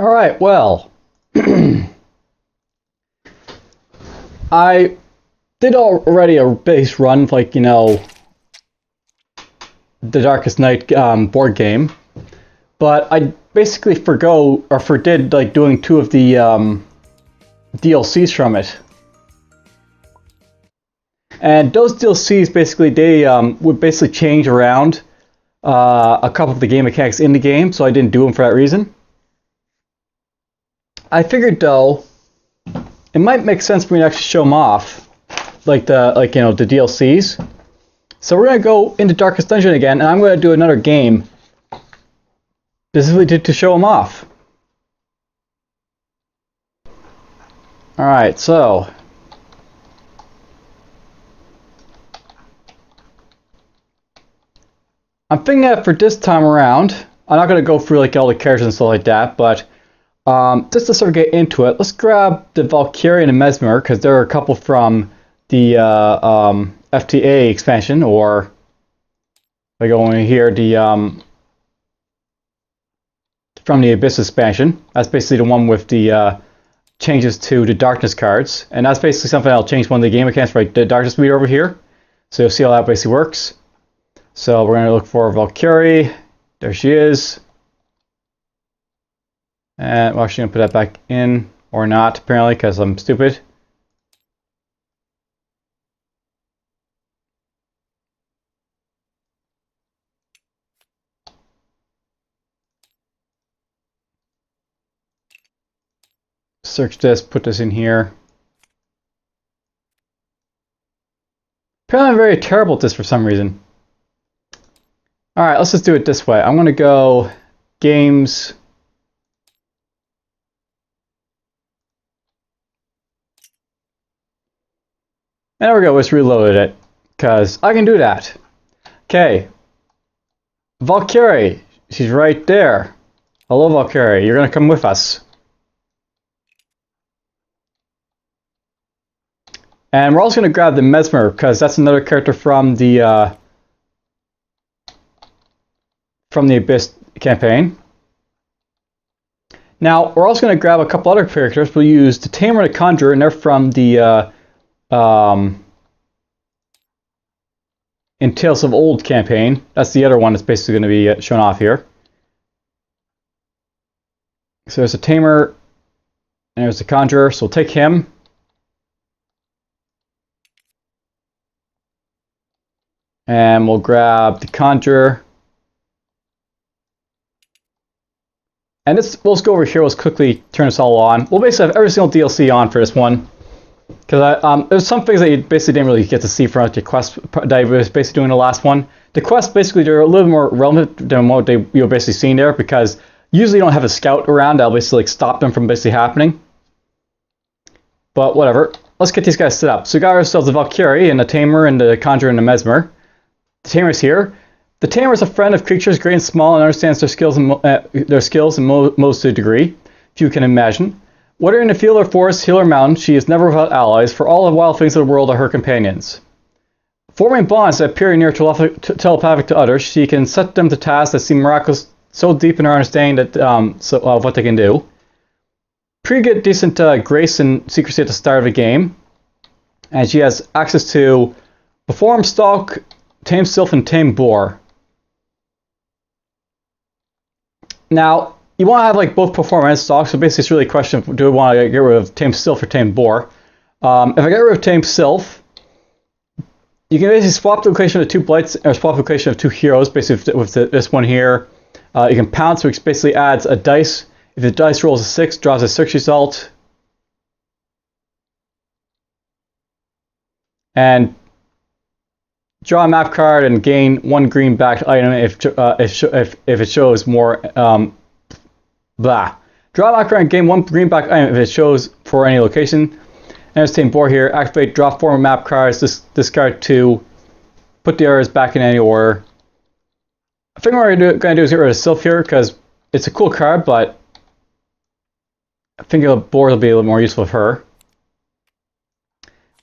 Alright, well, I did already a base run, like, the Darkest Night board game, but I basically forbid, like, doing two of the DLCs from it. And those DLCs, basically, they would basically change around a couple of the game mechanics in the game, so I didn't do them for that reason. I figured, though, it might make sense for me to actually show them off, the DLCs. So we're gonna go into Darkest Dungeon again, and I'm gonna do another game specifically to show them off. All right, so I'm thinking that for this time around, I'm not gonna go through like all the characters and stuff like that, but just to sort of get into it, let's grab the Valkyrie and the Mesmer, because there are a couple from the FTA expansion, or if I go in here, from the Abyss expansion. That's basically the one with the changes to the darkness cards, and that's basically something that'll change one of the game mechanics, right? The darkness meter over here. So you'll see how that basically works. So we're going to look for Valkyrie. There she is. And we're actually going to put that back in, or not, apparently, because I'm stupid. Search this, put this in here. Apparently I'm very terrible at this for some reason. Alright, let's just do it this way. I'm going to go Games. And there we go, let's reload it, because I can do that. Okay. Valkyrie, she's right there. Hello Valkyrie, you're going to come with us. And we're also going to grab the Mesmer, because that's another character from the Abyss campaign. Now, we're also going to grab a couple other characters. We'll use the Tamer and the Conjurer, and they're from the in Tales of Old campaign. That's the other one that's basically going to be shown off here. So there's a Tamer, and there's the Conjurer, so we'll take him. And we'll grab the Conjurer. And we'll just go over here, let's quickly turn this all on. We'll basically have every single DLC on for this one. Because there's some things that you basically didn't really get to see from the quest that I was basically doing the last one. The quests, basically, they're a little more relevant than what you're basically seeing there, because usually you don't have a scout around that'll basically like, stop them from basically happening. But whatever. Let's get these guys set up. So we got ourselves the Valkyrie, and the Tamer, and the Conjurer, and the Mesmer. The Tamer's here. The Tamer is a friend of creatures great and small, and understands their skills in most degree, if you can imagine. Whether in the field or forest, hill or mountain, she is never without allies, for all the wild things of the world are her companions. Forming bonds that appear near telepathic to others, she can set them to tasks that seem miraculous, so deep in her understanding that of what they can do. Pretty good, decent grace and secrecy at the start of the game, and she has access to Perform, Stalk, Tame Sylph, and Tame Boar. Now, you want to have like both Perform and Stalk, so basically it's really a question of do I want to get rid of Tame Sylph or Tame Boar. If I get rid of Tame Sylph, you can basically swap the location of the two blights, or swap the location of two heroes, basically with this one here. You can pounce, which basically adds a dice. If the dice rolls a 6, draws a 6 result. And draw a map card and gain 1 green backed item if it shows more. Blah. Draw a map card and gain 1 green backed item if it shows for any location. And there's Tame Boar here. Activate, draw 4 map cards. Discard 2. Put the others back in any order. I think what we're going to do is get rid of Sylph here because it's a cool card, but I think the Boar will be a little more useful for her.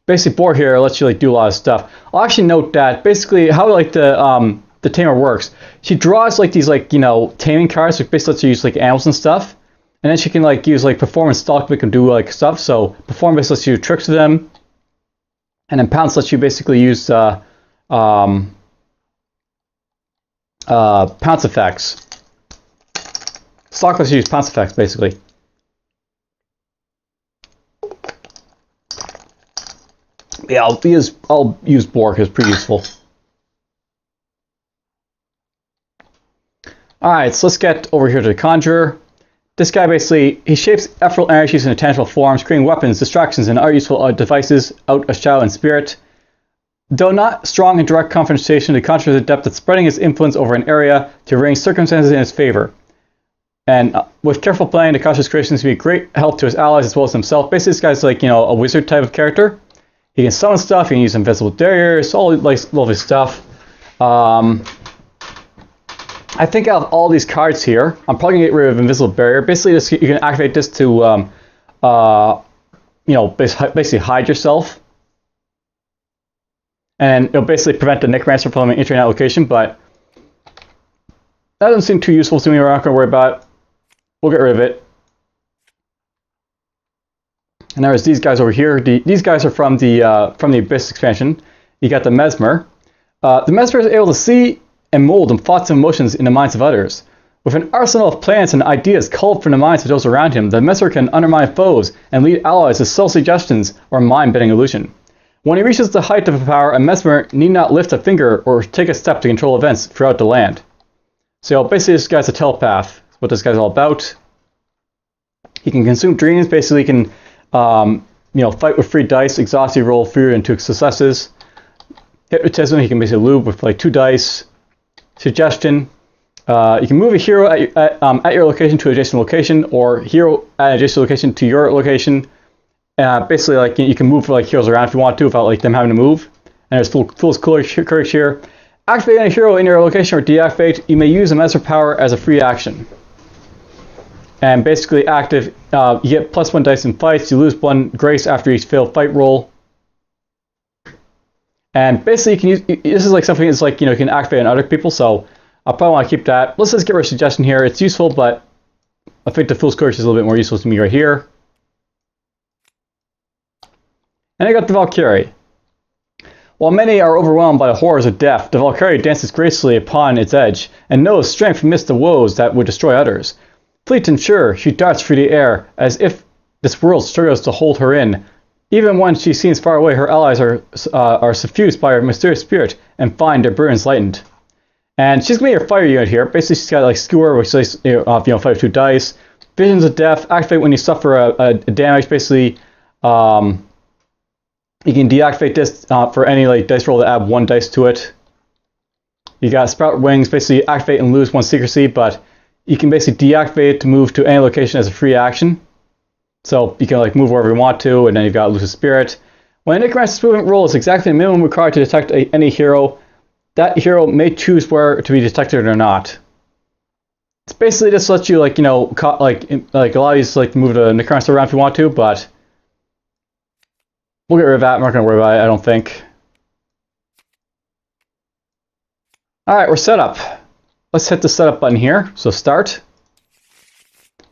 Basically, Boar here lets you like do a lot of stuff. I'll actually note that basically how like the Tamer works. She draws like these like taming cards, which basically lets you use like animals and stuff. And then she can like use like perform and stalk to make them do like stuff. So perform basically lets you do tricks with them, and then pounce lets you basically use pounce effects. Stalk lets you use pounce effects basically. Yeah, I'll use Bork, it's pretty useful. Alright, so let's get over here to the Conjurer. This guy basically, he shapes ethereal energies into tangible forms, creating weapons, distractions, and other useful devices out of shadow and spirit. Though not strong in direct confrontation, the Conjurer is adept at spreading his influence over an area to arrange circumstances in his favor. And with careful planning, the Conjurer's creations can be a great help to his allies as well as himself. Basically, this guy's like, a wizard type of character. He can summon stuff, he can use invisible barriers, all like lovely stuff. I think out of all these cards here, I'm probably gonna get rid of invisible barrier. Basically, you can activate this to, basically hide yourself, and it'll basically prevent the necromancer from entering that location. But that doesn't seem too useful to me. We're not gonna worry about it. We'll get rid of it. And there's these guys over here. These guys are from the Abyss expansion. You got the Mesmer. The Mesmer is able to see and mold and thoughts and emotions in the minds of others. With an arsenal of plans and ideas culled from the minds of those around him, the Mesmer can undermine foes and lead allies with subtle suggestions or mind-bending illusion. When he reaches the height of power, a Mesmer need not lift a finger or take a step to control events throughout the land. So basically, this guy's a telepath. That's what this guy's all about. He can consume dreams. Basically, he can fight with free dice, exhaust you, roll through into successes. Hypnotism, he can basically lube with like 2 dice. Suggestion, you can move a hero at your location to an adjacent location, or hero at an adjacent location to your location. Basically, like you can move like heroes around if you want to without like them having to move. And there's Fool's Courage here. Activate any hero in your location or deactivate. You may use a Mesmer power as a free action. And basically active, you get +1 dice in fights, you lose 1 grace after each failed fight roll. And basically you can use, this is like something that's like, you can activate on other people, so I'll probably want to keep that. Let's just get rid of suggestion here. It's useful, but I think the Fool's Courage is a little bit more useful to me right here. And I got the Valkyrie. While many are overwhelmed by the horrors of death, the Valkyrie dances gracefully upon its edge, and knows strength amidst the woes that would destroy others. Fleet and sure, she darts through the air, as if this world struggles to hold her in. Even when she seems far away, her allies are suffused by her mysterious spirit and find their burdens lightened. And she's gonna be your fire unit here. Basically, she's got like Skewer, which is fight with 2 dice. Visions of Death, activate when you suffer a damage. Basically, you can deactivate this for any like dice roll to add 1 dice to it. You got Sprout Wings, basically activate and lose 1 secrecy, but you can basically deactivate it to move to any location as a free action. So you can like move wherever you want to, and then you've got Lucid Spirit. When a Necromancer's movement roll is exactly the minimum required to detect any hero, that hero may choose where to be detected or not. It's basically just lets you like allow you to like move the Necromancer around if you want to, but we'll get rid of that. I'm not gonna worry about it, I don't think. Alright, we're set up. Let's hit the setup button here. So start.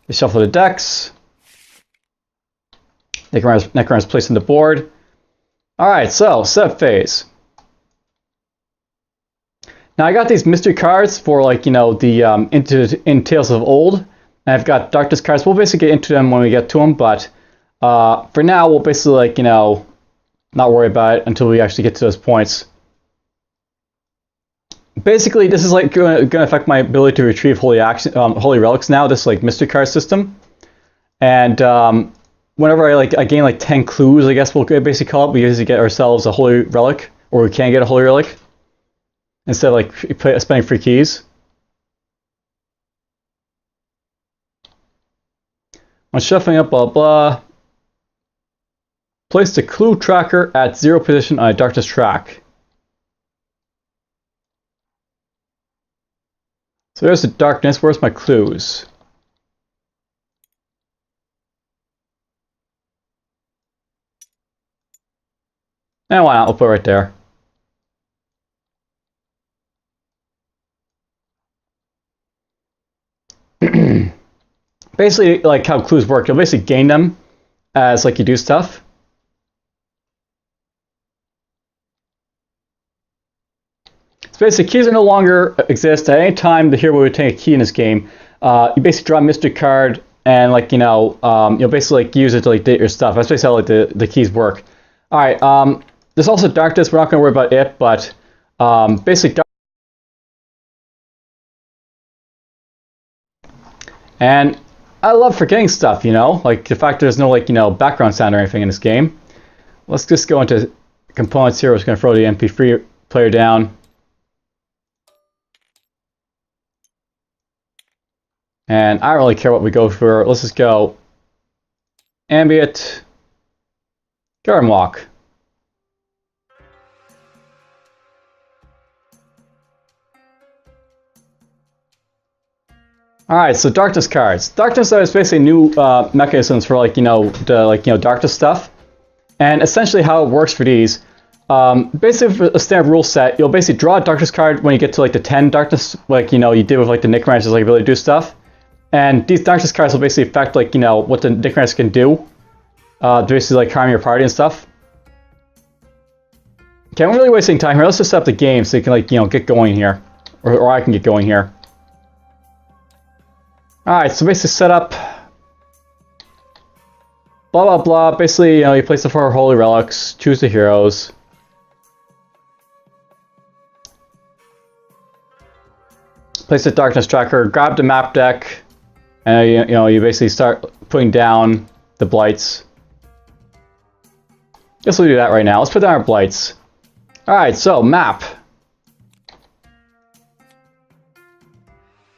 We shuffle the decks. Necromancer's placed on the board. Alright, so setup phase. Now I got these mystery cards for like, in Tales of Old. And I've got darkness cards. We'll basically get into them when we get to them, but for now we'll basically like, not worry about it until we actually get to those points. Basically, this is like going to affect my ability to retrieve holy relics now. This like mystery card system, and whenever I gain like 10 clues, I guess we'll basically call it. We usually get ourselves a holy relic, or we can get a holy relic instead of like spending free keys. I'm shuffling up, blah blah. Place the clue tracker at 0 position on a darkness track. So there's the darkness. Where's my clues? And why not? We'll put it right there. basically like how clues work. You'll basically gain them as like you do stuff. So basically, keys are no longer exist. At any time the hero would take a key in this game, you basically draw a mystery card and like you'll basically like use it to like date your stuff. That's basically how like the keys work. All right. There's also darkness. We're not going to worry about it, but basically. And I love forgetting stuff, like the fact there's no like background sound or anything in this game. Let's just go into components here. We're just going to throw the MP3 player down. And I don't really care what we go for. Let's just go ambient garden walk. All right, so darkness cards. Darkness is basically new mechanisms for darkness stuff. And essentially how it works for these, basically for a standard rule set, you'll basically draw a darkness card when you get to like the 10 darkness, like you did with like the necromancers, like ability to do stuff. And these darkness cards will basically affect like what the necromancer can do, to basically like harm your party and stuff. Okay, I'm really wasting time here. Let's just set up the game so you can like get going here, or I can get going here. All right, so basically set up. Blah blah blah. Basically, you place the 4 holy relics, choose the heroes. Place the darkness tracker, grab the map deck, and you basically start putting down the blights. Guess we'll do that right now. Let's put down our blights. All right, so map.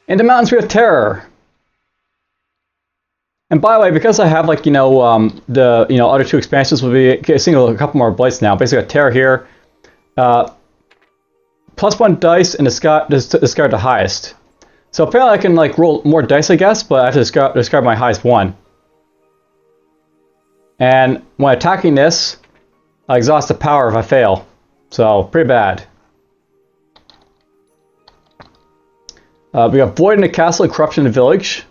In the mountains we have terror. And by the way, because I have like the other 2 expansions, will be seeing a couple more blights now. Basically, a terror here. +1 dice and discard the highest. So apparently I can like roll more dice, I guess, but I have to discard my highest one. And when attacking this, I exhaust the power if I fail. So pretty bad. We got void in the castle and corruption in the village.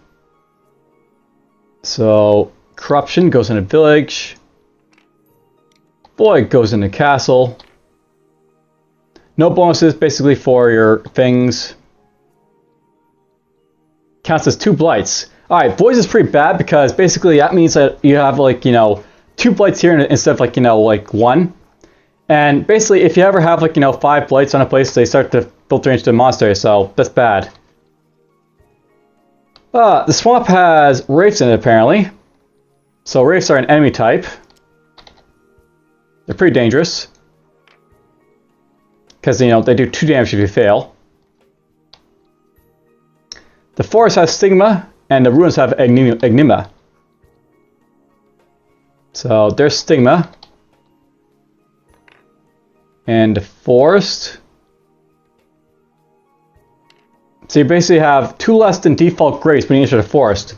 So corruption goes in the village. Void goes in the castle. No bonuses basically for your things. Counts as 2 blights. Alright, voids is pretty bad because basically that means that you have like 2 blights here instead of like 1. And basically if you ever have like 5 blights on a place, they start to filter into the monastery, so that's bad. The swamp has wraiths in it apparently. So wraiths are an enemy type. They're pretty dangerous. Because they do 2 damage if you fail. The forest has stigma, and the ruins have enigma. So there's stigma. And the forest. So you basically have 2 less than default grace when you enter the forest.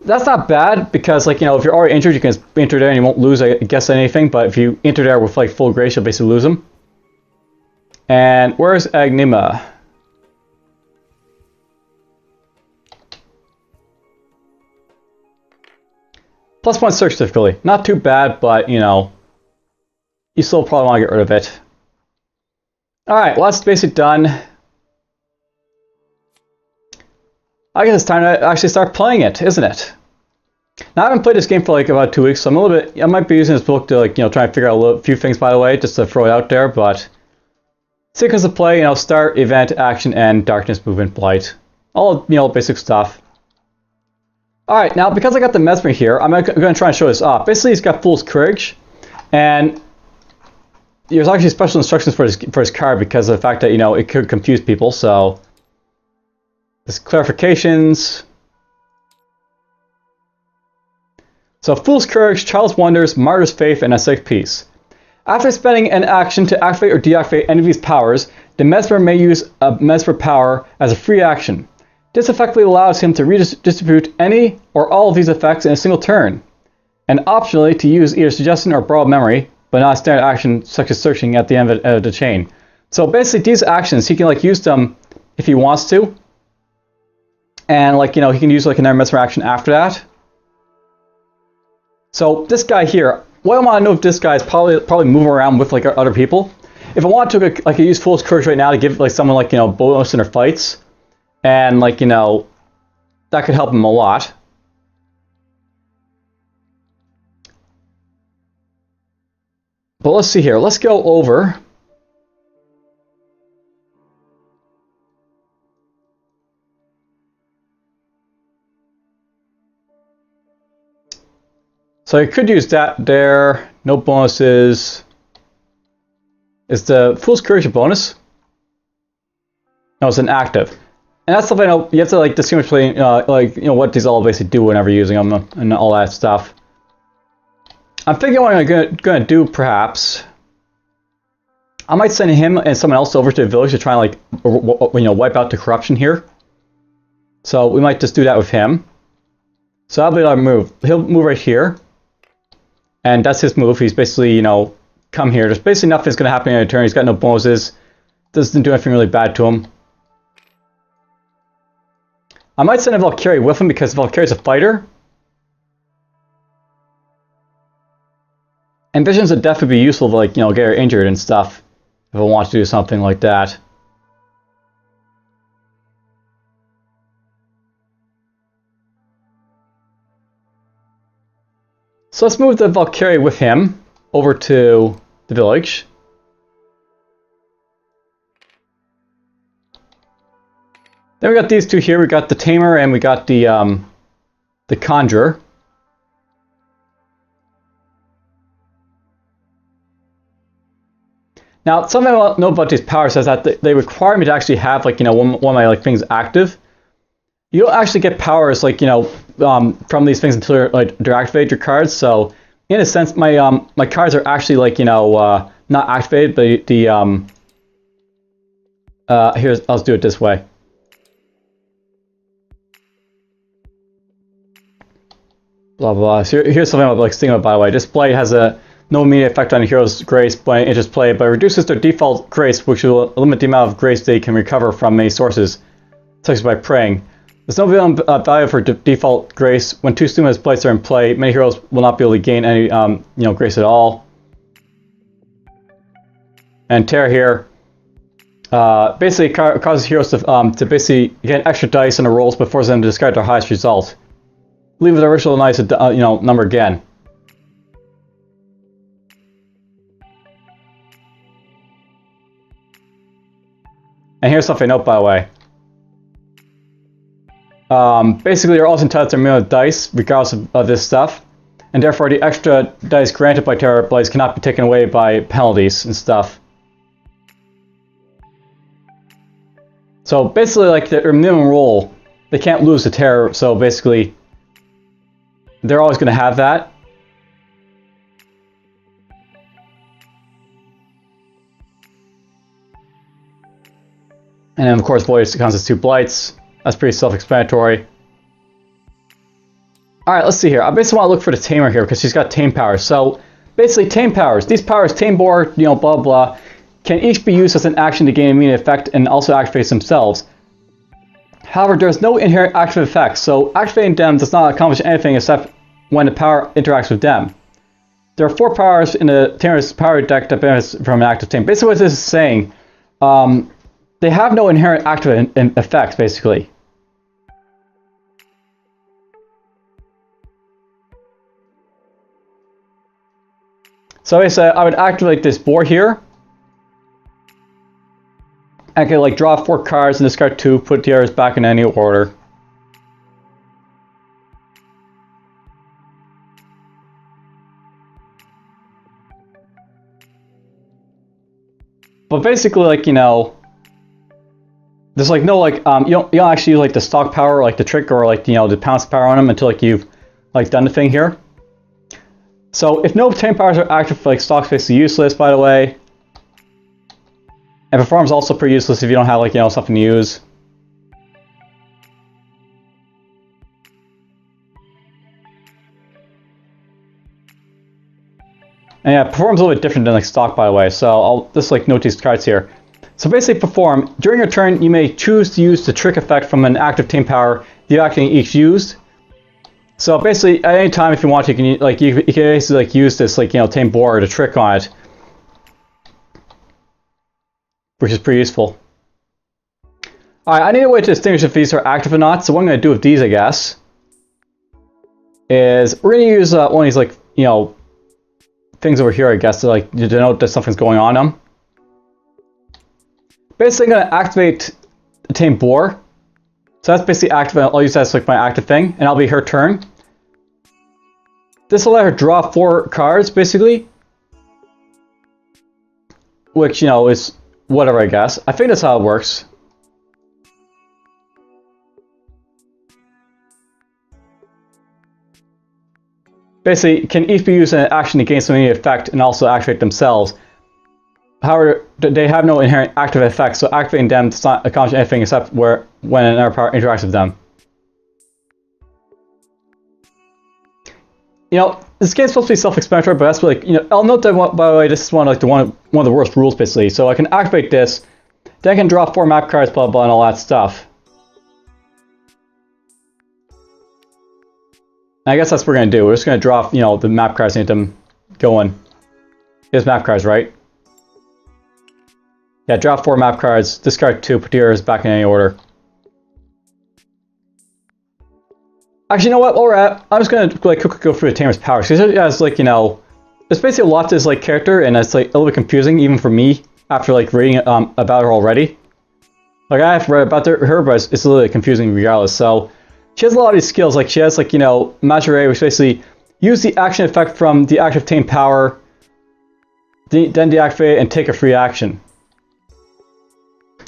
That's not bad because if you're already injured, you can enter there and you won't lose, I guess, anything. But if you enter there with like full grace, you'll basically lose them. And where's enigma? +1 search difficulty. Not too bad, but you still probably want to get rid of it. Alright, well that's basically done. I guess it's time to actually start playing it, isn't it? Now I haven't played this game for like about 2 weeks, so I might be using this book to try and figure out a few things, by the way, just to throw it out there, but sequence of play, start, event, action, and darkness, movement, blight. All, basic stuff. Alright, now because I got the Mesmer here, I'm going to try and show this off. Basically, he's got Fool's Courage, and there's actually special instructions for his card because of the fact that, it could confuse people, so there's clarifications. So, Fool's Courage, Child's Wonders, Martyr's Faith, and Ascetic Peace. After spending an action to activate or deactivate any of these powers, the Mesmer may use a Mesmer power as a free action. This effectively allows him to redistribute any or all of these effects in a single turn, and optionally to use either suggestion or borrowed memory, but not a standard action such as searching at the end of the chain. So basically these actions, he can use them if he wants to. And like, you know, he can use like another Mesmer action after that. So this guy here, what I want to know if this guy is probably moving around with like other people. If I want to, like, I could use Fool's Courage right now to give like someone like, you know, bonus in their fights, and like, you know, that could help him a lot. But let's see here. Let's go over. So I could use that there. No bonuses. Is the Fool's Courage a bonus? No, it's an active. And that's something I know you have to like distinguish between like, you know, what these all basically do whenever you're using them and all that stuff. I'm thinking what I'm gonna do perhaps. I might send him and someone else over to the village to try and like you know, wipe out the corruption here. So we might just do that with him. So that'll be our move. He'll move right here. And that's his move. He's basically, you know, come here. There's basically nothing's going to happen in a turn. He's got no bonuses. Doesn't do anything really bad to him. I might send a Valkyrie with him because Valkyrie's a fighter. And Visions would definitely be useful to, like, you know, get her injured and stuff if I want to do something like that. So let's move the Valkyrie with him over to the village. Then we got these two here. We got the Tamer and we got the Conjurer. Now, something I know about these powers is that they require me to actually have, like, you know, one of my like things active. You don't actually get powers like, you know, from these things until like deactivate your cards. So in a sense, my my cards are actually like, you know, not activated, but the I'll do it this way. Blah blah. So here's something about like Stigma, by the way. This blade has no immediate effect on a hero's grace when it is played, but reduces their default grace, which will limit the amount of grace they can recover from many sources, such as by praying. There's no value for default grace. When two stimulus plates are in play, many heroes will not be able to gain any you know, grace at all. And Terra here basically causes heroes to basically get extra dice on the rolls but forces them to discard their highest result. Leave the original dice you know, number again. And here's something to note, by the way. Basically, you're also entitled to a minimum of dice, regardless of this stuff, and therefore the extra dice granted by Terror Blades cannot be taken away by penalties and stuff. So basically, like their minimum roll, they can't lose the Terror, so basically, they're always going to have that. And then, of course, Void constitutes 2 blights. That's pretty self-explanatory. Alright, let's see here. I basically want to look for the Tamer here because she's got Tame powers. So, basically, Tame powers. These powers, Tame Boar, you know, blah blah, can each be used as an action to gain immediate effect and also activate themselves. However, there's no inherent active effect, so activating them does not accomplish anything except when the power interacts with them. There are 4 powers in the Tamer's power deck that benefits from an active Tame. Basically, what this is saying, they have no inherent active effects, basically. So I would activate this boar here. I could like draw 4 cards and discard 2, put the others back in any order. But basically, like, you know, there's like no like you don't actually use like the stock power, or, like the trick, or like, you know, the pounce power on them until like you've like done the thing here. So if no Tame powers are active, like stock's basically useless, by the way. And Perform's also pretty useless if you don't have like, you know, something to use. And yeah, Perform's a little bit different than like stock, by the way. So I'll just like note these cards here. So basically, Perform, during your turn, you may choose to use the trick effect from an active Tame power deactivating each used. So basically, at any time, if you want to, you can basically use this tame boar to trick on it, which is pretty useful. All right, I need a way to distinguish if these are active or not. So what I'm going to do with these, I guess, is we're going to use one of these things over here, I guess, to denote that something's going on them. Basically, I'm going to activate the tame boar. So that's basically active. I'll use that as my active thing, and that'll be her turn. This will let her draw 4 cards, basically, which is whatever, I guess. I think that's how it works. Basically, can each be used in an action to gain some immediate effect and also activate themselves. However, they have no inherent active effect, so activating them does not accomplish anything except when another power interacts with them. This game's supposed to be self-explanatory, but that's really, I'll note that, by the way, this is one of the worst rules, basically. So I can activate this, then I can draw 4 map cards, blah, blah, and all that stuff. I guess that's what we're going to do. We're just going to draw, the map cards and get them going. Here's map cards, right? Yeah, draw 4 map cards, discard 2, put yours back in any order. Actually, you know what? While we're at, I'm just going to quickly go through the Tamer's powers. Because it has, there's basically a lot to this character, and it's a little bit confusing, even for me, after reading about her already. I have read about her, but it's a little bit confusing regardless. So she has a lot of these skills. She has Majore, which basically use the action effect from the active tame power, then deactivate it and take a free action.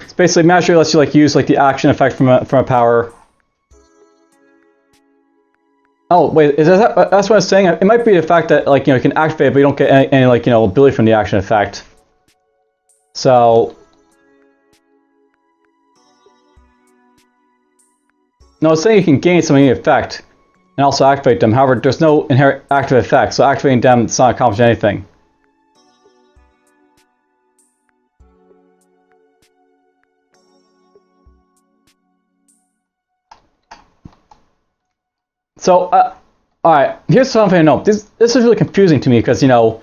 It's basically Majore lets you use the action effect from a power. Oh wait, that's what I was saying? It might be the fact that you can activate it, but you don't get any ability from the action effect. So no, it's saying you can gain some effect and also activate them. However, there's no inherent active effect, so activating them does not accomplish anything. So, alright, here's something to note. This is really confusing to me because, I'm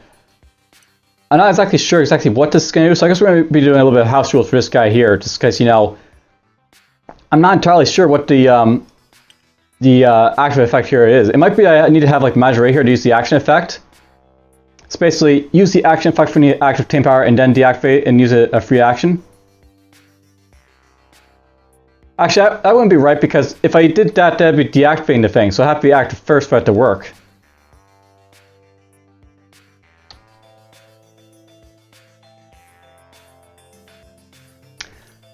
not exactly sure exactly what this is going to do, so I guess we're going to be doing a little bit of house rules for this guy here, just because, I'm not entirely sure what the active effect here is. It might be I need to have Majore here to use the action effect. It's basically use the action effect from the active tame power and then deactivate and use a free action. Actually, that wouldn't be right, because if I did that, that'd be deactivating the thing, so I have to be active first for it to work.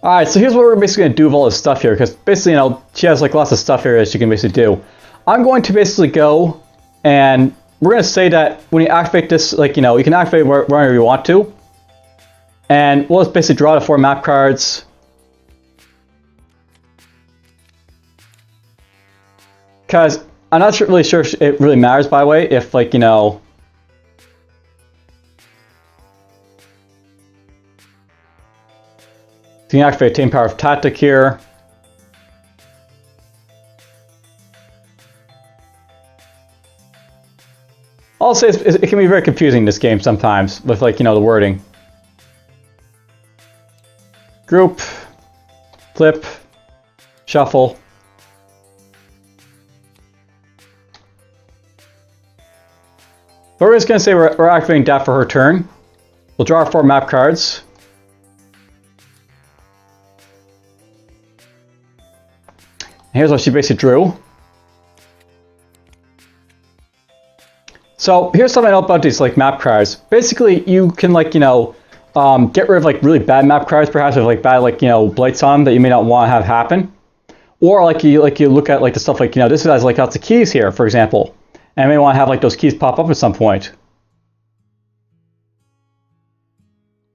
Alright, so here's what we're basically going to do with all this stuff here, because basically, she has lots of stuff here that she can basically do. I'm going to basically go, and we're going to say that when you activate this, you can activate wherever you want to. And we'll just basically draw the 4 map cards. Because I'm not really sure if it really matters, by the way, if, you can activate Tame Power of Tactic here. I'll say it can be very confusing, this game, sometimes, with, the wording. Group, flip, shuffle. But we're just going to say we're activating that for her turn. We'll draw our 4 map cards. And here's what she basically drew. So here's something I know about these map cards. Basically, you can get rid of really bad map cards, perhaps with bad blights on them that you may not want to have happen. Or you look at the stuff this has lots of keys here, for example. And I may want to have those keys pop up at some point.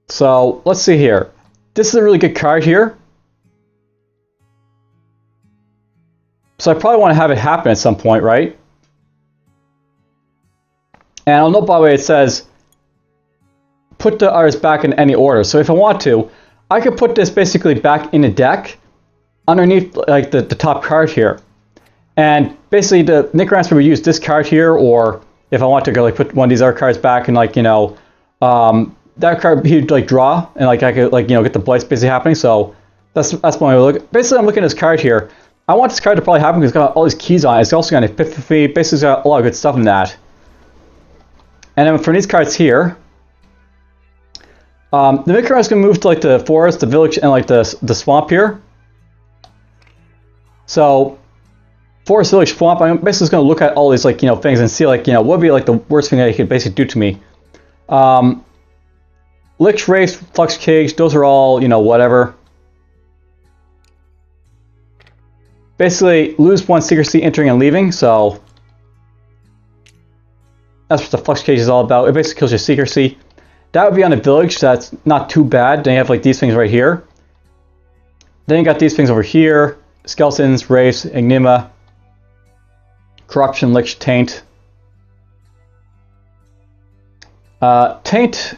So let's see here. This is a really good card here. So I probably want to have it happen at some point, right? And I'll note, by the way, it says put the artist back in any order. So if I want to, I could put this basically back in the deck underneath the top card here. And basically, the necromancer would use this card here, or if I want to go like put one of these other cards back and like that card he'd like draw and like I could like get the blights basically happening. So that's one way to look. Basically, I'm looking at this card here. I want this card to probably happen because it's got all these keys on it. It's also got an epiphany. Basically, it's got a lot of good stuff in that. And then from these cards here, the necromancer is going to move to like the forest, the village, and like the swamp here. So forest, village, swamp. I'm basically just going to look at all these like things and see like what would be like the worst thing that he could basically do to me. Lich, Race, Flux Cage, those are all whatever. Basically lose one secrecy entering and leaving, so that's what the Flux Cage is all about. It basically kills your secrecy. That would be on a village, so that's not too bad. Then you have like these things right here. Then you got these things over here. Skeletons, Race, Enigma, Corruption, Lich, Taint. Taint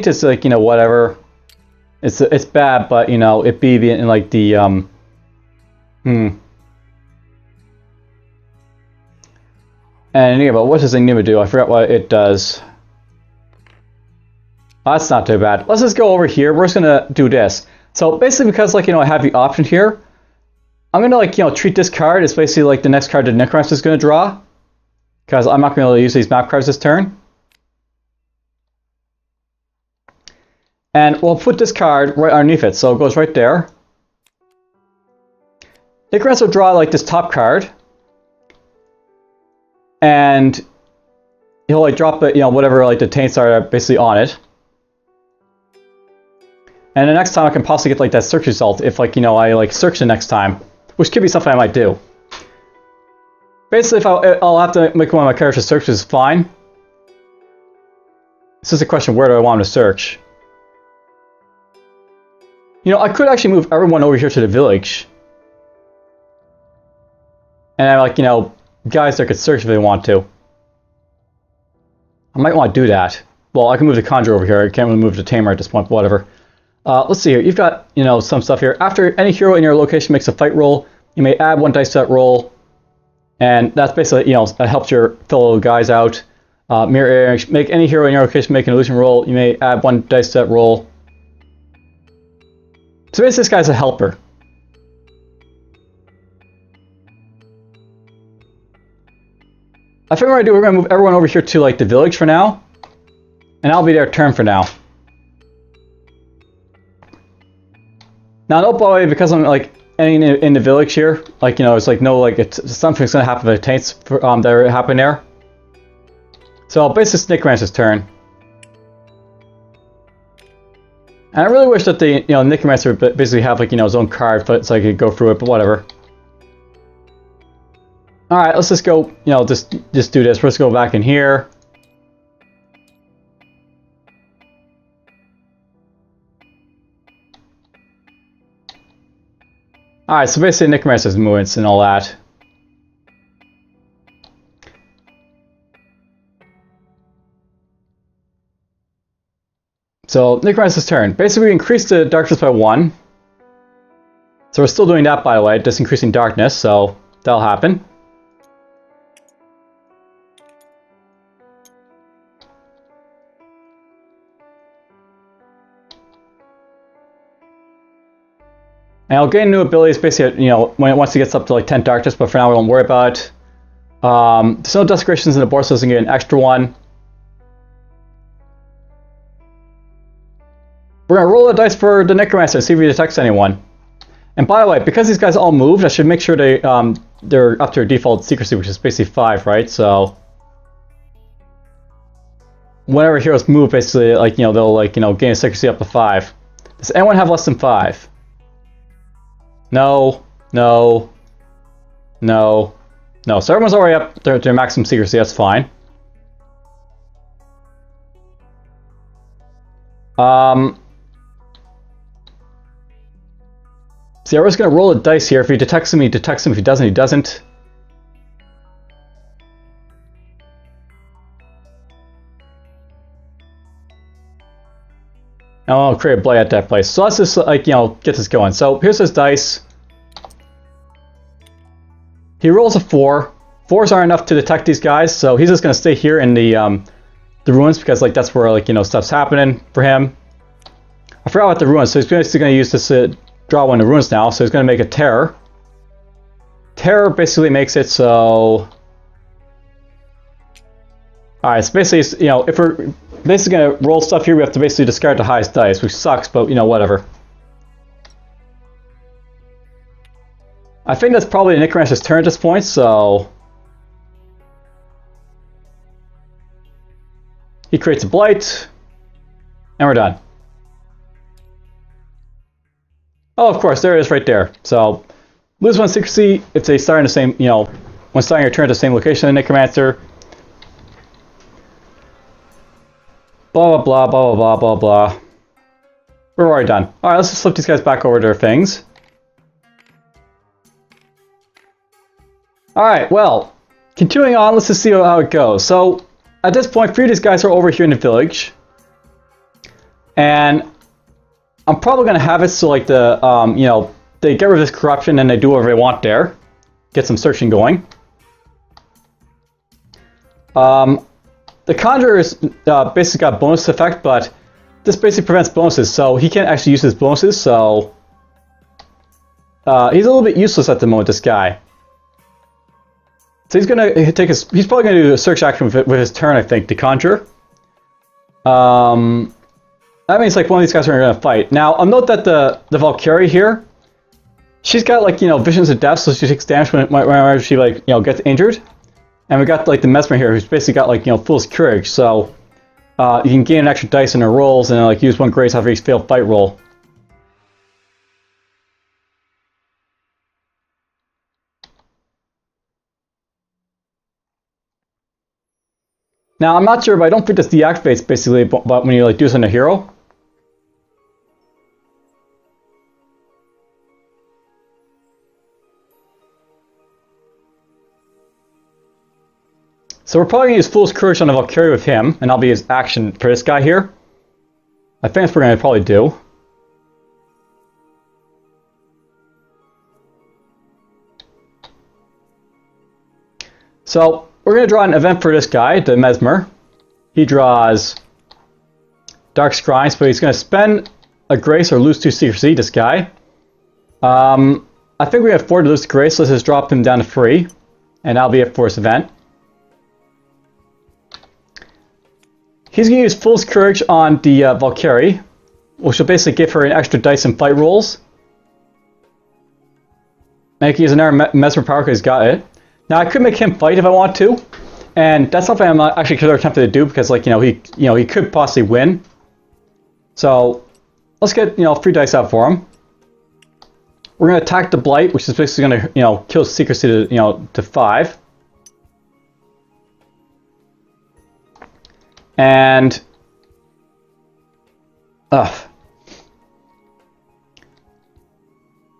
is like, whatever. It's bad, but it be in like the And Enigma, what does Enigma do? I forgot what it does. Oh, that's not too bad. Let's just go over here. We're just gonna do this. So basically, because like I have the option here, I'm gonna like treat this card as basically like the next card that Necromancer is gonna draw, because I'm not gonna use these map cards this turn. And we'll put this card right underneath it, so it goes right there. Necromancer will draw like this top card, and he'll like drop it, whatever like the taints are basically on it. And the next time I can possibly get like that search result if like I like search the next time, which could be something I might do. Basically, if I'll have to make one of my characters search is fine. It's just a question, where do I want him to search? I could actually move everyone over here to the village. And I like, guys that could search if they want to. I might want to do that. Well, I can move the Conjurer over here. I can't really move the Tamer at this point, but whatever. Let's see here. You've got, some stuff here. After any hero in your location makes a fight roll, you may add 1 dice to that roll. And that's basically, that helps your fellow guys out. Mirror image. Make any hero in your location make an illusion roll. You may add 1 dice to that roll. So basically, this guy's a helper. I think what we're going to do, we're going to move everyone over here to like the village for now. And that'll be their turn for now. Now, no, by the way, because I'm like in the village here, like it's like no, like something's gonna happen to the taints that are happening there. So basically, it's Necromancer's turn. And I really wish that the Necromancer would basically have like his own card, but so I could go through it. But whatever. All right, let's just go. Just do this. Let's go back in here. Alright, so basically Necromancer's movements and all that. So, Necromancer's turn. Basically, we increased the darkness by 1. So we're still doing that, by the way, just increasing darkness, so that'll happen. And I'll gain new abilities basically, once it gets up to like 10 darkness, but for now we won't worry about it. There's no desecrations in the board, so it's going to get an extra 1. We're going to roll the dice for the Necromancer and see if he detects anyone. And by the way, because these guys all moved, I should make sure they're up to their default secrecy, which is basically 5, right? So whenever heroes move, basically, like they'll like gain a secrecy up to 5. Does anyone have less than 5? No, no, no, no. So everyone's already up to their maximum secrecy, that's fine. See, I was going to roll a dice here. If he detects him, he detects him. If he doesn't, he doesn't. And I'll create a blight at that place. So let's just, like, get this going. So here's his dice. He rolls a 4. 4s aren't enough to detect these guys, so he's just going to stay here in the ruins because like that's where like stuff's happening for him. I forgot about the ruins, so he's basically going to use this draw one of the ruins now. So he's going to make a terror. Terror basically makes it so. All right, so basically, if we're basically going to roll stuff here, we have to basically discard the highest dice, which sucks, but whatever. I think that's probably the Necromancer's turn at this point, so. He creates a blight, and we're done. Oh, of course, there it is right there. So, lose 1 secrecy, it's a star in the same, when starting your turn at the same location as the Necromancer. Blah, blah, blah, blah, blah, blah, blah. We're already done. Alright, let's just flip these guys back over to their things. Alright, well, continuing on, let's just see how it goes. So, at this point, 3 of these guys are over here in the village. And I'm probably going to have it so like the, they get rid of this corruption and they do whatever they want there. Get some searching going. The Conjurer's basically got bonus effect, but this basically prevents bonuses, so he can't actually use his bonuses, so he's a little bit useless at the moment, this guy. So he's gonna take his. He's probably gonna do a search action with his turn, I think, to conjure. That means like one of these guys are gonna fight. Now I'll note that the Valkyrie here, she's got like visions of death, so she takes damage whenever she like gets injured. And we got like the Mesmer here, who's basically got like Fool's Courage, so you can gain an extra dice in her rolls and like use 1 grace after each failed fight roll. Now, I'm not sure, but I don't think this deactivates basically but when you like do this on a hero. So we're probably going to use Fool's Courage on the Valkyrie with him, and that'll be his action for this guy here. I think that's what we're going to probably do. So, we're going to draw an event for this guy, the Mesmer. He draws Dark Scrimes, but he's going to spend a Grace or lose 2 Secrecy, this guy. I think we have 4 to lose the Grace, so let's just drop him down to 3. And that'll be it for this event. He's going to use Fool's Courage on the Valkyrie, which will basically give her an extra dice in fight rolls. And he can use another Mesmer power because he's got it. Now I could make him fight if I want to, and that's something I'm not actually tempted to do because like he could possibly win. So let's get 3 dice out for him. We're going to attack the Blight, which is basically going to kill Secrecy to 5. And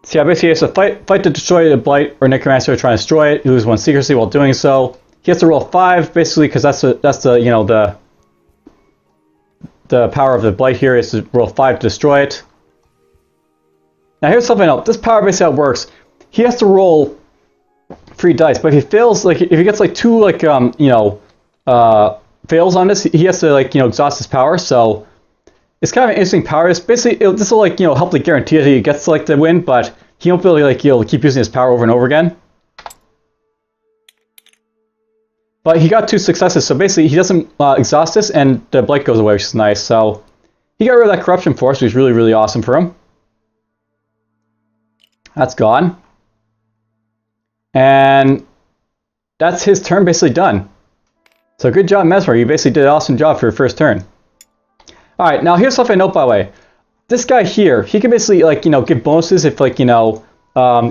see, I basically has to fight to destroy the Blight or Necromancer trying to destroy it. You lose 1 Secrecy while doing so. He has to roll 5 basically because that's the power of the Blight here is to roll 5 to destroy it. Now here's something else. This power basically how it works. He has to roll 3 dice, but if he fails, like if he gets like 2 like fails on this, he has to like exhaust his power. So it's kind of an interesting power. It's basically this will like help to guarantee that he gets like the win, but he won't be able to like keep using his power over and over again. But he got 2 successes, so basically he doesn't exhaust this, and the Blight goes away, which is nice. So he got rid of that corruption force, which is really, really awesome for him. That's gone. And that's his turn basically done. So good job, Mesmer. You basically did an awesome job for your first turn. Alright, now here's something I note by the way. This guy here, he can basically like, give bonuses if like, you're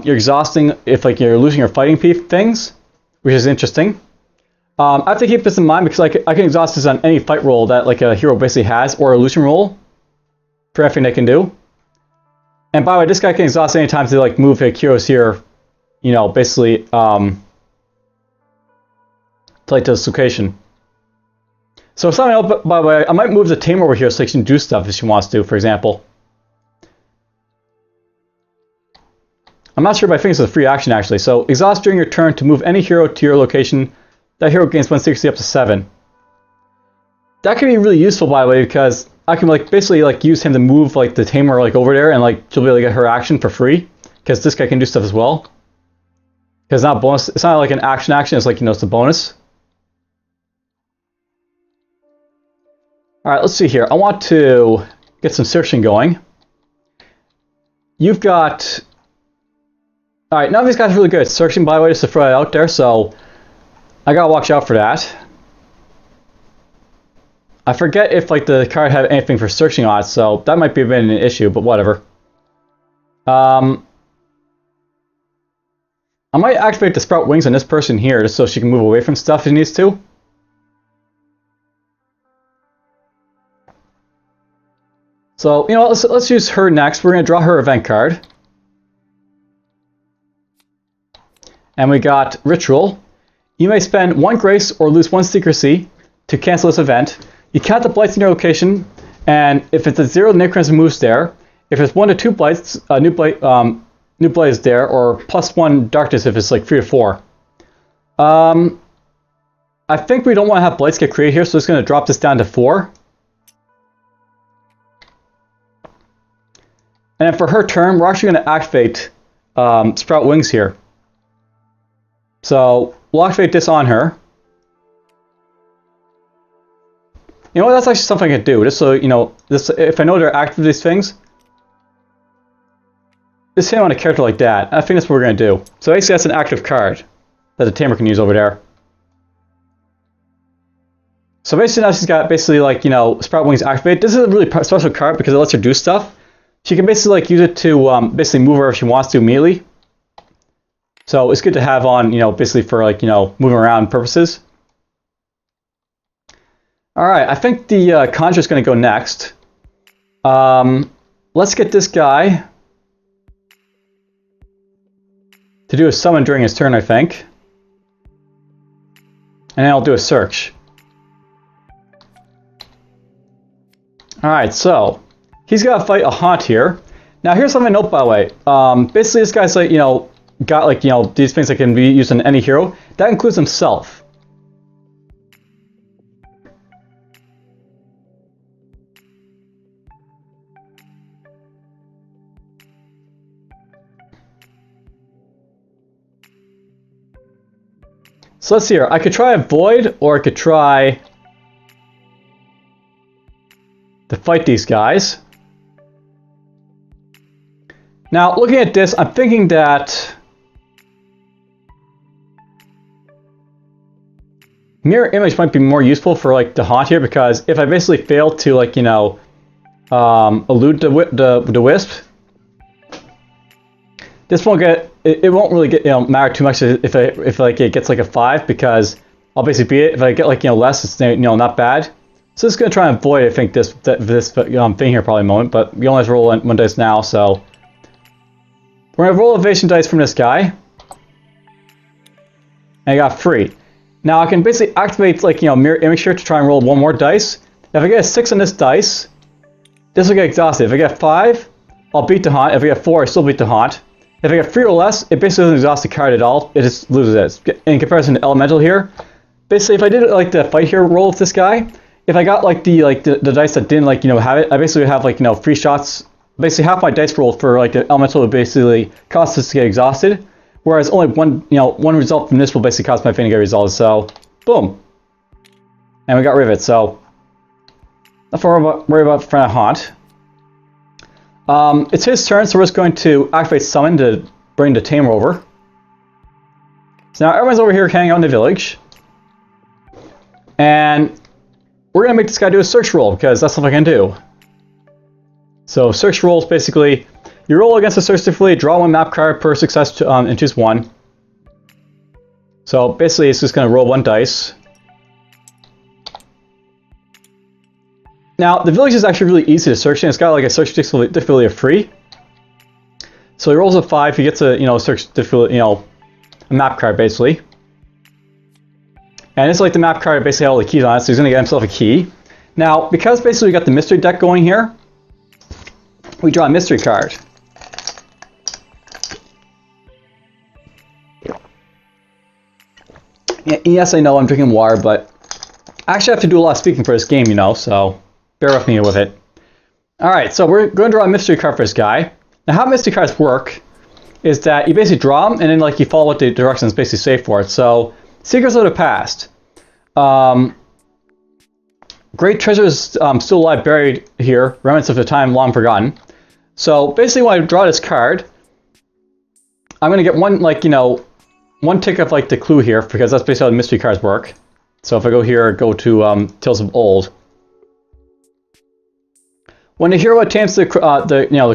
exhausting, if like you're losing your fighting things, which is interesting. I have to keep this in mind because I can exhaust this on any fight roll that like a hero basically has, or a illusion roll for everything they can do. And by the way, this guy can exhaust any time to like move heroes here, basically to like this location. So something else, by the way, I might move the Tamer over here so she can do stuff if she wants to, for example. I'm not sure, but I think it's a free action actually. So exhaust during your turn to move any hero to your location. That hero gains 160 up to 7. That could be really useful, by the way, because I can like basically like use him to move like the tamer like over there, and like she'll be able to get her action for free. Because this guy can do stuff as well. Because it's not bonus. It's not like an action. It's like, you know, it's a bonus. All right, let's see here. I want to get some searching going. You've got. All right, none of these guys are really good at searching, by the way, just to throw it out there. So I gotta watch out for that. I forget if like the card had anything for searching on it, so that might be a bit of an issue, but whatever. I might activate the sprout wings on this person here, just so she can move away from stuff if she needs to. So, you know, let's use her next. We're going to draw her event card. And we got Ritual. You may spend 1 grace or lose 1 secrecy to cancel this event. You count the blights in your location, and if it's a 0, the necromancer moves there. If it's 1 to 2 blights, new blight is there, or +1 darkness if it's like 3 or 4. I think we don't want to have blights get created here, so it's going to drop this down to 4. And then for her turn, we're actually going to activate Sprout Wings here. So we'll activate this on her. You know what, that's actually something I can do, just so you know, this, if I know they're active, these things. Just hit on a character like that. I think that's what we're going to do. So basically that's an active card that the tamer can use over there. So basically now she's got basically like, you know, Sprout Wings activate. This is a really special card because it lets her do stuff. She can basically like use it to basically move wherever she wants to immediately. So it's good to have on, you know, basically for like, you know, moving around purposes. Alright, I think the Conjure is going to go next. Let's get this guy to do a summon during his turn, I think. And then I'll do a search. Alright, so he's got to fight a Haunt here. Now here's something to note, by the way. Basically this guy's like, you know, got like, you know, these things that can be used on any hero. That includes himself. So let's see here. I could try a Void, or I could try to fight these guys. Now, looking at this, I'm thinking that Mirror Image might be more useful for like the Haunt here, because if I basically fail to like, you know, elude the Wisp, this won't get. It won't really get, you know, matter too much if like it gets like a 5, because I'll basically beat it. If I get like, you know, less, it's, you know, not bad. So it's going to try and avoid, I think, this thing here probably a moment, but we only have to roll 1 dice now, so we're going to roll evasion dice from this guy, and I got 3. Now I can basically activate like, you know, Mirror Image here to try and roll 1 more dice. If I get a 6 on this dice, this will get exhausted. If I get 5, I'll beat the Haunt. If I get 4, I still beat the Haunt. If I get 3 or less, it basically doesn't exhaust the card at all. It just loses it. In comparison to Elemental here, basically if I did like the fight here roll with this guy, if I got like the dice that didn't like, you know, have it, I basically would have like, you know, 3 shots. Basically half my dice rolled for like the Elemental would basically cause this to get exhausted, whereas only one result from this will basically cause my thing to get resolved. So boom, and we got rid of it. So nothing to worry about for a Haunt. It's his turn, so we're just going to activate Summon to bring the Tamer over. So now everyone's over here hanging out in the village. And we're going to make this guy do a search roll, because that's something I can do. So search rolls, basically, you roll against a search difficulty, draw 1 map card per success and choose 1. So basically it's just going to roll 1 dice. Now, the village is actually really easy to search, and it's got like a search difficulty of 3. So he rolls a 5, he gets a, you know, search difficulty, you know, a map card basically. And it's like the map card basically had all the keys on it, so he's gonna get himself a key. Now, because basically we got the mystery deck going here, we draw a mystery card. Yes, I know I'm drinking water, but I actually have to do a lot of speaking for this game, you know, so bear with me with it. Alright, so we're going to draw a mystery card for this guy. Now, how mystery cards work is that you basically draw them, and then like you follow what the directions basically say for it. So, Secrets of the Past. Great treasures still alive, buried here, remnants of a time long forgotten. So, basically when I draw this card, I'm going to get one, like, you know, one tick of like the clue here, because that's basically how the mystery cards work. So if I go here, go to Tales of Old. When the hero attempts the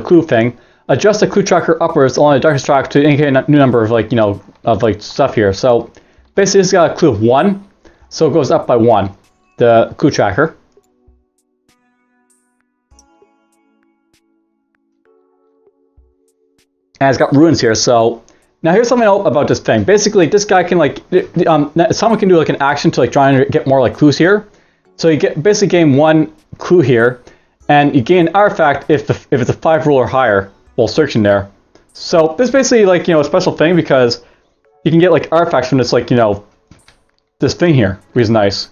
clue thing, adjust the clue tracker upwards along the darkest track to indicate a new number of like, you know, of like stuff here. So basically it's got a clue of 1, so it goes up by 1, the clue tracker. And it's got ruins here, so now here's something about this thing. Basically, this guy can like, someone can do like an action to like try and get more like clues here. So you basically gain 1 clue here, and you gain an artifact if it's a 5 roll or higher while searching there. So this is basically like, you know, a special thing because you can get like artifacts from this, like, you know, this thing here, which is nice.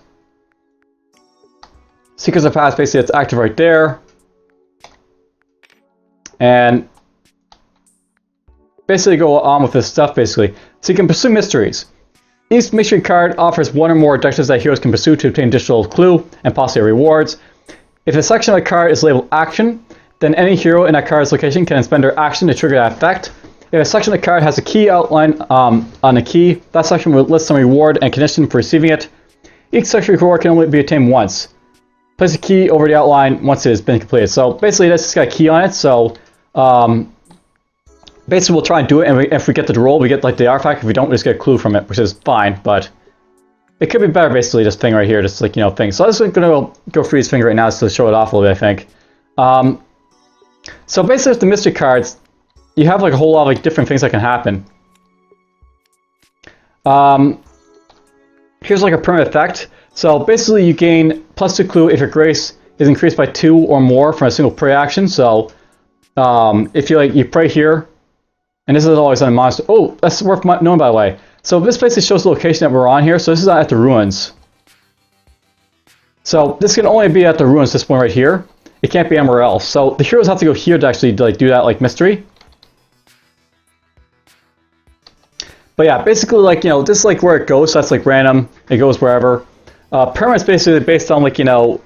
Secrets of the Past, basically it's active right there. And basically go on with this stuff basically. So you can pursue mysteries. Each mystery card offers 1 or more objectives that heroes can pursue to obtain additional clue and possibly rewards. If a section of the card is labeled action, then any hero in that card's location can spend their action to trigger that effect. If a section of the card has a key outline on the key, that section will list some reward and condition for receiving it. Each section reward can only be obtained once. Place a key over the outline once it has been completed. So basically this has got a key on it, so basically we'll try and do it, and if we get the roll, we get like the artifact. If we don't, we just get a clue from it, which is fine, but it could be better basically, this thing right here, just like, you know, thing. So I'm just going to go through this thing right now just to show it off a little bit, I think. So basically with the mystery cards, you have like a whole lot of like different things that can happen. Here's like a permanent effect. So basically you gain +2 clue if your grace is increased by 2 or more from a single prey action. So if you pray here, and this is always on a monster. Oh, that's worth knowing, by the way. So this basically shows the location that we're on here. So this is at the ruins. So this can only be at the ruins, this one right here. It can't be anywhere else. So the heroes have to go here to actually like do that like mystery. But yeah, basically like, you know, this is like where it goes. So that's like random. It goes wherever. Permanent is basically based on like, you know,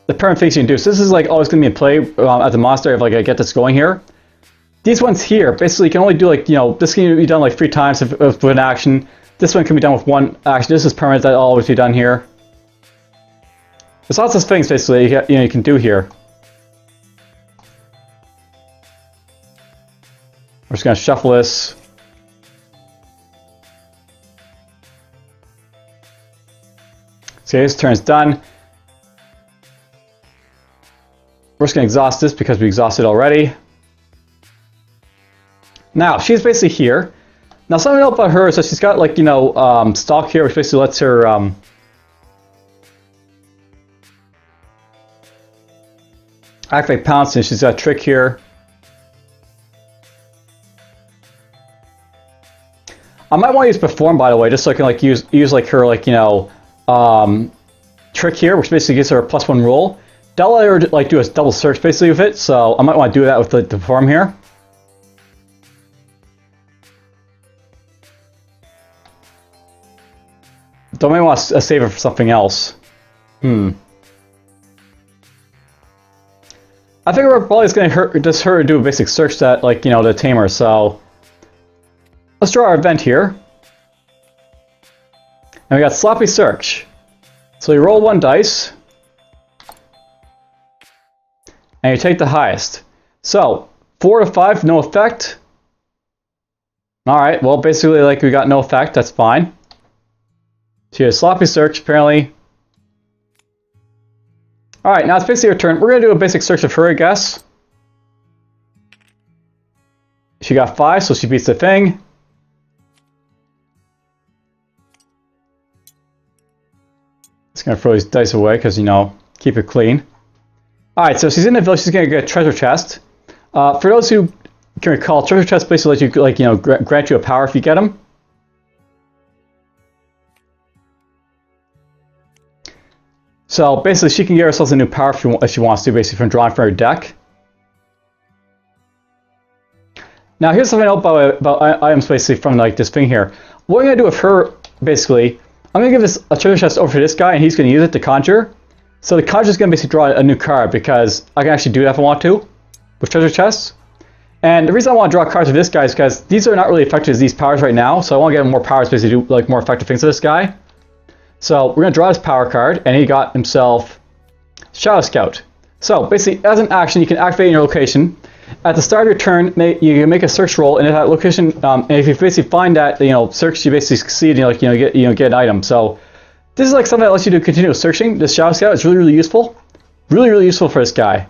the permanent things you can do. So this is like always going to be in play as a monster if like I get this going here. These ones here, basically you can only do like, you know, this can be done like 3 times with an action. This one can be done with 1 action. This is permanent, that'll always be done here. There's lots of things basically you can do here. We're just going to shuffle this. So this turn's done. We're just going to exhaust this because we exhausted already. Now, she's basically here. Now, something else about her is that she's got, like, you know, stalk here, which basically lets her, activate pounce, and she's got a trick here. I might want to use perform, by the way, just so I can, like, use like, her, like, you know, trick here, which basically gives her a +1 roll. That'll let her, like, do a double search, basically, with it, so I might want to do that with the perform here. Don't maybe want to save it for something else. I think we're probably just going to just her do a basic search that, like, you know, the tamer. So let's draw our event here. And we got sloppy search. So you roll 1 dice. And you take the highest. So 4 to 5, no effect. Alright, well basically like we got no effect, that's fine. So you have sloppy search, apparently. Alright, now it's basically your turn. We're going to do a basic search of her, I guess. She got 5, so she beats the thing. Just going to throw these dice away because, you know, keep it clean. Alright, so she's in the village. She's going to get a treasure chest. For those who can recall, treasure chests basically let you, like, you know, grant you a power if you get them. So basically, she can get herself a new power if she wants to, basically from drawing from her deck. Now here's something else about items basically from like this thing here. What I'm gonna do with her basically, I'm gonna give this a treasure chest over to this guy, and he's gonna use it to conjure. So the conjure is gonna basically draw a new card because I can actually do that if I want to with treasure chests. And the reason I want to draw cards with this guy is because these are not really effective as these powers right now. So I want to get him more powers basically to do like more effective things to this guy. So we're gonna draw his power card, and he got himself Shadow Scout. So basically, as an action, you can activate in your location. At the start of your turn, you can make a search roll, and at that location, and if you basically find that search, you basically succeed, and get an item. So this is like something that lets you do continuous searching. This Shadow Scout is really useful, really useful for this guy.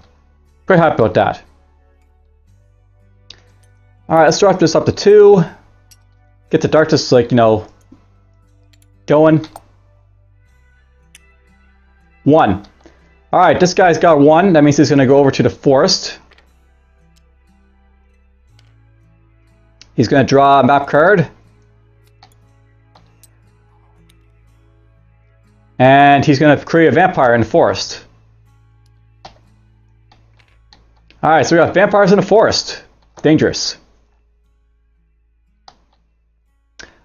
Quite happy about that. All right, let's drop this up to 2. Get the darkness going. 1. All right, this guy's got 1. That means he's going to go over to the forest. He's going to draw a map card. And he's going to create a vampire in the forest. Alright, so we got vampires in the forest. Dangerous.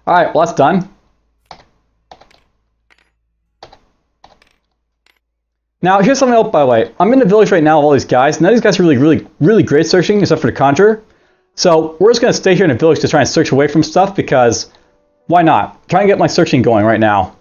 Alright, well that's done. Now, here's something else, by the way. I'm in the village right now of all these guys. None of these guys are really great searching, except for the conjurer. So we're just going to stay here in the village to try and search away from stuff because why not? Try and get my searching going right now.